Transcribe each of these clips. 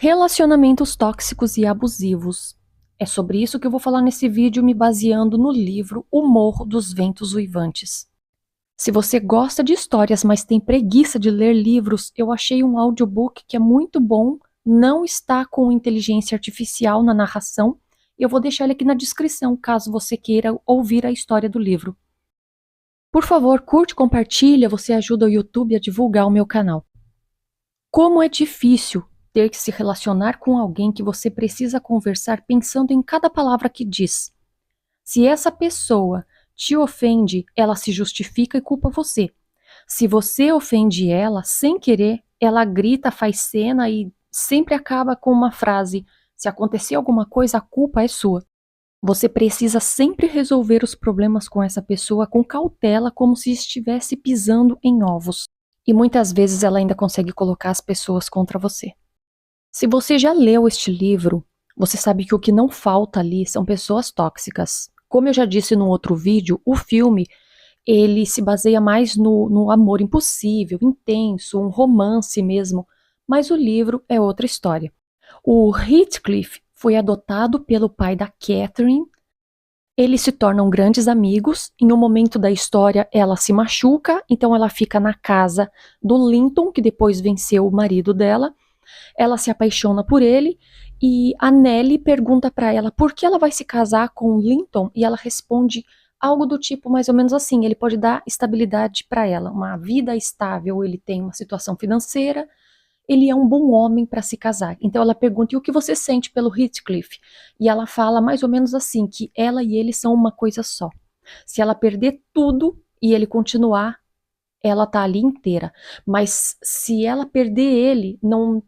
Relacionamentos tóxicos e abusivos. É sobre isso que eu vou falar nesse vídeo, me baseando no livro O Morro dos Ventos Uivantes. Se você gosta de histórias, mas tem preguiça de ler livros, eu achei um audiobook que é muito bom, não está com inteligência artificial na narração, e eu vou deixar ele aqui na descrição, caso você queira ouvir a história do livro. Por favor, curte, compartilha, você ajuda o YouTube a divulgar o meu canal. Como é difícil ter que se relacionar com alguém que você precisa conversar pensando em cada palavra que diz. Se essa pessoa te ofende, ela se justifica e culpa você. Se você ofende ela sem querer, ela grita, faz cena e sempre acaba com uma frase: se acontecer alguma coisa, a culpa é sua. Você precisa sempre resolver os problemas com essa pessoa com cautela, como se estivesse pisando em ovos. E muitas vezes ela ainda consegue colocar as pessoas contra você. Se você já leu este livro, você sabe que o que não falta ali são pessoas tóxicas. Como eu já disse no outro vídeo, o filme ele se baseia mais no amor impossível, intenso, um romance mesmo, mas o livro é outra história. O Heathcliff foi adotado pelo pai da Catherine. Eles se tornam grandes amigos. Em um momento da história, ela se machuca, então ela fica na casa do Linton, que depois venceu o marido dela. Ela se apaixona por ele e a Nellie pergunta para ela por que ela vai se casar com o Linton e ela responde algo do tipo mais ou menos assim: ele pode dar estabilidade para ela, uma vida estável, ele tem uma situação financeira, ele é um bom homem para se casar. Então ela pergunta: e o que você sente pelo Heathcliff? E ela fala mais ou menos assim, que ela e ele são uma coisa só. Se ela perder tudo e ele continuar, ela tá ali inteira. Mas se ela perder ele, não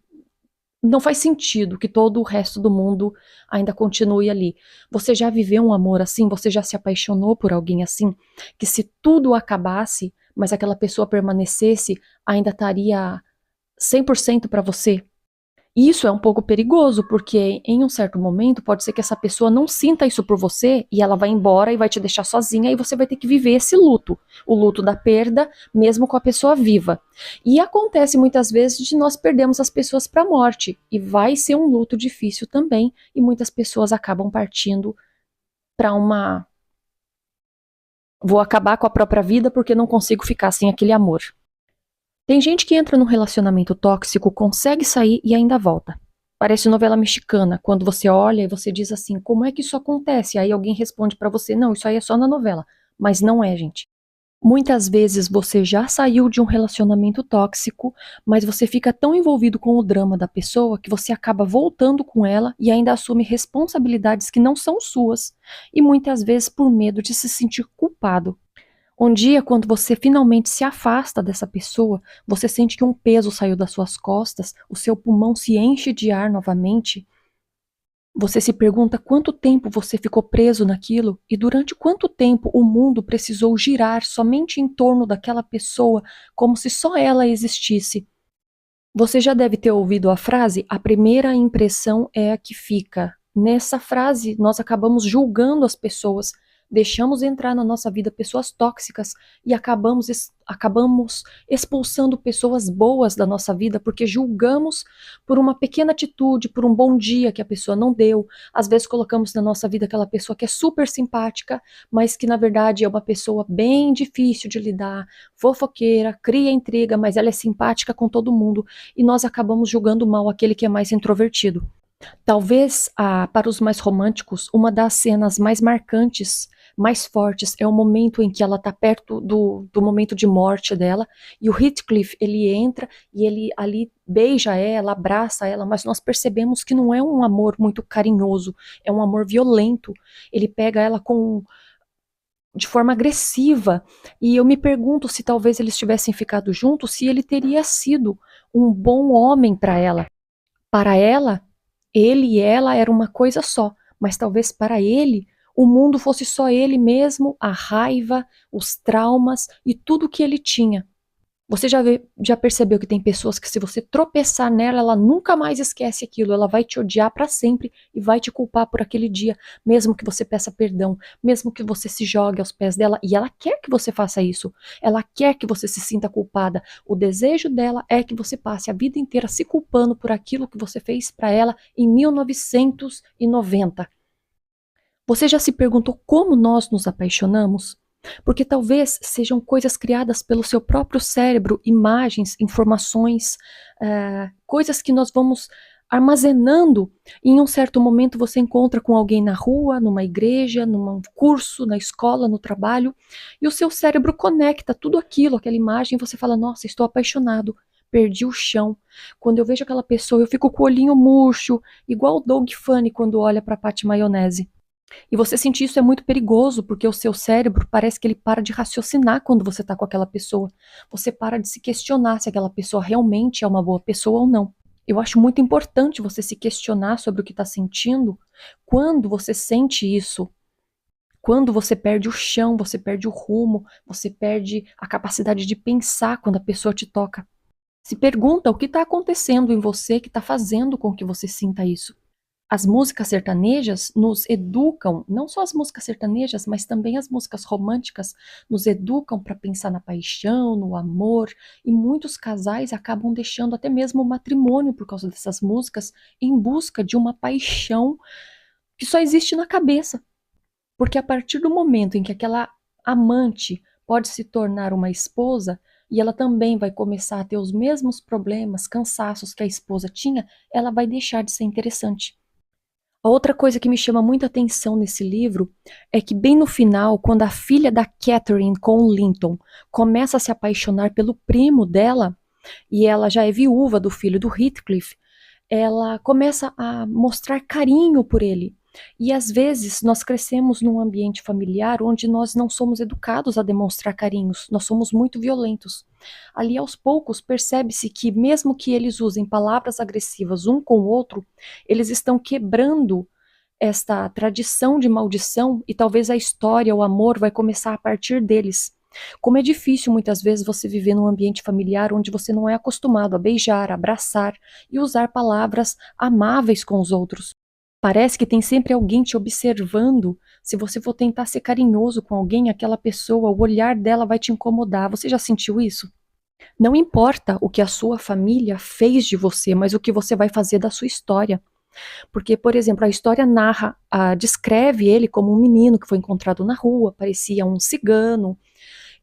faz sentido que todo o resto do mundo ainda continue ali. Você já viveu um amor assim? Você já se apaixonou por alguém assim? Que se tudo acabasse, mas aquela pessoa permanecesse, ainda estaria 100% para você? Isso é um pouco perigoso, porque em um certo momento pode ser que essa pessoa não sinta isso por você e ela vai embora e vai te deixar sozinha e você vai ter que viver esse luto, o luto da perda, mesmo com a pessoa viva. E acontece muitas vezes de nós perdermos as pessoas para a morte e vai ser um luto difícil também e muitas pessoas acabam partindo para uma vou acabar com a própria vida porque não consigo ficar sem aquele amor. Tem gente que entra num relacionamento tóxico, consegue sair e ainda volta. Parece novela mexicana, quando você olha e você diz assim: como é que isso acontece? Aí alguém responde pra você: não, isso aí é só na novela. Mas não é, gente. Muitas vezes você já saiu de um relacionamento tóxico, mas você fica tão envolvido com o drama da pessoa que você acaba voltando com ela e ainda assume responsabilidades que não são suas, e muitas vezes por medo de se sentir culpado. Um dia, quando você finalmente se afasta dessa pessoa, você sente que um peso saiu das suas costas, o seu pulmão se enche de ar novamente. Você se pergunta quanto tempo você ficou preso naquilo e durante quanto tempo o mundo precisou girar somente em torno daquela pessoa, como se só ela existisse. Você já deve ter ouvido a frase: a primeira impressão é a que fica. Nessa frase, nós acabamos julgando as pessoas, deixamos entrar na nossa vida pessoas tóxicas e acabamos expulsando pessoas boas da nossa vida porque julgamos por uma pequena atitude, por um bom dia que a pessoa não deu. Às vezes colocamos na nossa vida aquela pessoa que é super simpática, mas que na verdade é uma pessoa bem difícil de lidar, fofoqueira, cria intriga, mas ela é simpática com todo mundo e nós acabamos julgando mal aquele que é mais introvertido. Talvez, para os mais românticos, uma das cenas mais marcantes, mais fortes, é o momento em que ela está perto do momento de morte dela, e o Heathcliff, ele entra e ele ali beija ela, abraça ela, mas nós percebemos que não é um amor muito carinhoso, é um amor violento. Ele pega ela de forma agressiva, e eu me pergunto se talvez eles tivessem ficado juntos, se ele teria sido um bom homem para ela. Para ela, ele e ela eram uma coisa só, mas talvez para ele o mundo fosse só ele mesmo, a raiva, os traumas e tudo que ele tinha. Você já percebeu que tem pessoas que se você tropeçar nela, ela nunca mais esquece aquilo, ela vai te odiar para sempre e vai te culpar por aquele dia, mesmo que você peça perdão, mesmo que você se jogue aos pés dela, e ela quer que você faça isso, ela quer que você se sinta culpada. O desejo dela é que você passe a vida inteira se culpando por aquilo que você fez para ela em 1990. Você já se perguntou como nós nos apaixonamos? Porque talvez sejam coisas criadas pelo seu próprio cérebro, imagens, informações, coisas que nós vamos armazenando. E em um certo momento você encontra com alguém na rua, numa igreja, num curso, na escola, no trabalho, e o seu cérebro conecta tudo aquilo, aquela imagem, e você fala: nossa, estou apaixonado, perdi o chão. Quando eu vejo aquela pessoa, eu fico com o olhinho murcho, igual o Doug Funny quando olha para a Patty Maionese. E você sentir isso é muito perigoso, porque o seu cérebro parece que ele para de raciocinar quando você está com aquela pessoa. Você para de se questionar se aquela pessoa realmente é uma boa pessoa ou não. Eu acho muito importante você se questionar sobre o que está sentindo quando você sente isso. Quando você perde o chão, você perde o rumo, você perde a capacidade de pensar quando a pessoa te toca. Se pergunta o que está acontecendo em você que está fazendo com que você sinta isso. As músicas sertanejas nos educam, não só as músicas sertanejas, mas também as músicas românticas, nos educam para pensar na paixão, no amor, e muitos casais acabam deixando até mesmo o matrimônio por causa dessas músicas, em busca de uma paixão que só existe na cabeça. Porque a partir do momento em que aquela amante pode se tornar uma esposa, e ela também vai começar a ter os mesmos problemas, cansaços que a esposa tinha, ela vai deixar de ser interessante. A outra coisa que me chama muita atenção nesse livro é que bem no final, quando a filha da Catherine com o Linton começa a se apaixonar pelo primo dela, e ela já é viúva do filho do Heathcliff, ela começa a mostrar carinho por ele. E às vezes nós crescemos num ambiente familiar onde nós não somos educados a demonstrar carinhos, nós somos muito violentos. Ali aos poucos percebe-se que mesmo que eles usem palavras agressivas um com o outro, eles estão quebrando esta tradição de maldição e talvez a história, o amor vai começar a partir deles. Como é difícil muitas vezes você viver num ambiente familiar onde você não é acostumado a beijar, abraçar e usar palavras amáveis com os outros. Parece que tem sempre alguém te observando. Se você for tentar ser carinhoso com alguém, aquela pessoa, o olhar dela vai te incomodar. Você já sentiu isso? Não importa o que a sua família fez de você, mas o que você vai fazer da sua história. Porque, por exemplo, a história narra, descreve ele como um menino que foi encontrado na rua, parecia um cigano.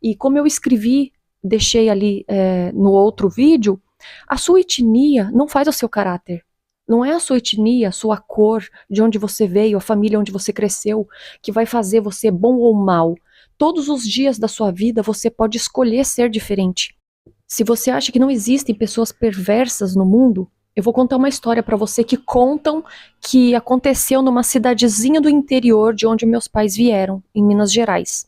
E como eu escrevi, deixei ali no outro vídeo, a sua etnia não faz o seu caráter. Não é a sua etnia, a sua cor, de onde você veio, a família onde você cresceu, que vai fazer você bom ou mal. Todos os dias da sua vida você pode escolher ser diferente. Se você acha que não existem pessoas perversas no mundo, eu vou contar uma história para você que contam que aconteceu numa cidadezinha do interior de onde meus pais vieram, em Minas Gerais.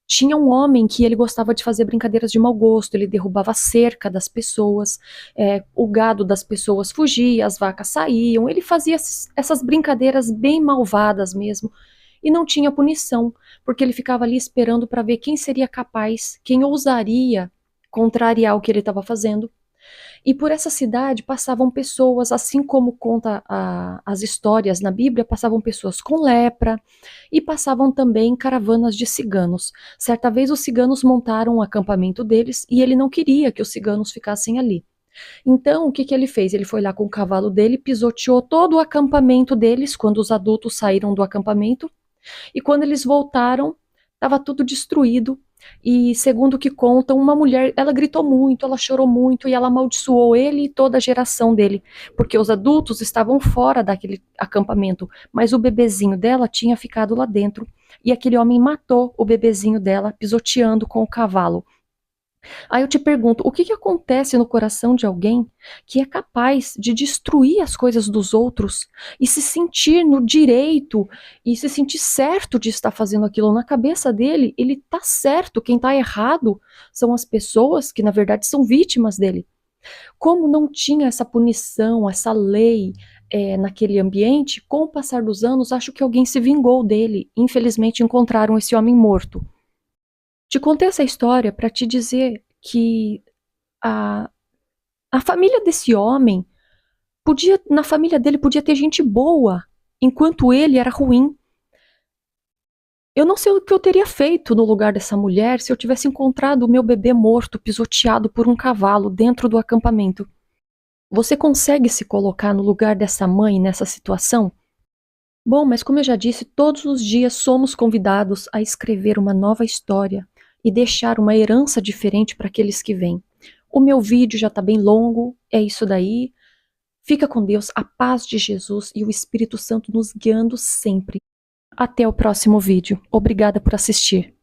Tinha um homem que ele gostava de fazer brincadeiras de mau gosto, ele derrubava a cerca das pessoas, o gado das pessoas fugia, as vacas saíam, ele fazia essas brincadeiras bem malvadas mesmo, e não tinha punição, porque ele ficava ali esperando para ver quem seria capaz, quem ousaria contrariar o que ele estava fazendo. E por essa cidade passavam pessoas, assim como conta as histórias na Bíblia, passavam pessoas com lepra e passavam também caravanas de ciganos. Certa vez os ciganos montaram um acampamento deles e ele não queria que os ciganos ficassem ali. Então, o que ele fez? Ele foi lá com o cavalo dele, pisoteou todo o acampamento deles quando os adultos saíram do acampamento e quando eles voltaram, estava tudo destruído. E segundo o que contam, uma mulher, ela gritou muito, ela chorou muito e ela amaldiçoou ele e toda a geração dele, porque os adultos estavam fora daquele acampamento, mas o bebezinho dela tinha ficado lá dentro. E aquele homem matou o bebezinho dela, pisoteando com o cavalo. Aí eu te pergunto, o que acontece no coração de alguém que é capaz de destruir as coisas dos outros e se sentir no direito e se sentir certo de estar fazendo aquilo? Na cabeça dele, ele tá certo, quem tá errado são as pessoas que na verdade são vítimas dele. Como não tinha essa punição, essa lei naquele ambiente, com o passar dos anos, acho que alguém se vingou dele. Infelizmente encontraram esse homem morto. Te contei essa história para te dizer que A família desse homem na família dele podia ter gente boa, enquanto ele era ruim. Eu não sei o que eu teria feito no lugar dessa mulher se eu tivesse encontrado o meu bebê morto, pisoteado por um cavalo dentro do acampamento. Você consegue se colocar no lugar dessa mãe nessa situação? Bom, mas como eu já disse, todos os dias somos convidados a escrever uma nova história e deixar uma herança diferente para aqueles que vêm. O meu vídeo já está bem longo, é isso daí. Fica com Deus, a paz de Jesus e o Espírito Santo nos guiando sempre. Até o próximo vídeo. Obrigada por assistir.